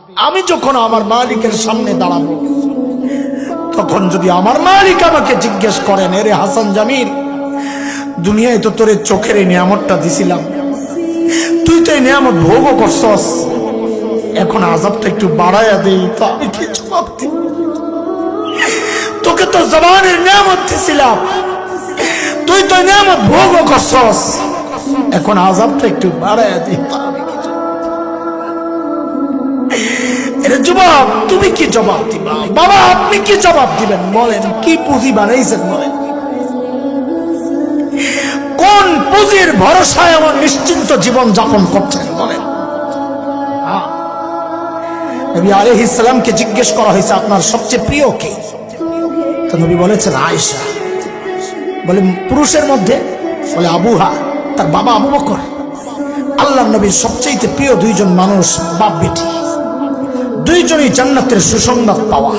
আমি যখন আমার মালিকের সামনে দাঁড়াবো, তখন যদি আমার মালিক আমাকে জিজ্ঞেস করেন, এরে হাসান জামিল, দুনিয়ায় তো তোরে চোখের এই নিয়ামতটা দিছিলাম, তুই তো এই নিয়ামত ভোগও করছস, এখন আযাবটা একটু বাড়াইয়া দেই, তো আমি কি জবাব দিব? তোকে তো জবানের নিয়ামত দিছিলাম, তুই তো নিয়ামত ভোগও করছস, এখন আযাবটা একটু বাড়াইয়া দেই, তো আমি কি জবাব? এরে যুবক, তুমি কি জবাব দিবা? বাবা, আপনি কি জবাব দিবেন বলেন? কি পুঁজি বানাইছেন বলেন? কোন পুঁজির ভরসায় আমার নিশ্চিন্ত জীবন যাপন করছেন বলেন? নবী আলাইহিস সালামকে জিজ্ঞেস করা হয়েছে, আপনার সবচেয়ে প্রিয় কে? তো নবী বলেছেন আয়েশা। বলে পুরুষের মধ্যে? বলে আবুহা, তার বাবা আবু বকর। আল্লাহর নবীর সবচেয়ে প্রিয় দুইজন মানুষ বাপ বেটি, দুইজনই জান্নাতের সুসংবাদ পাওয়া।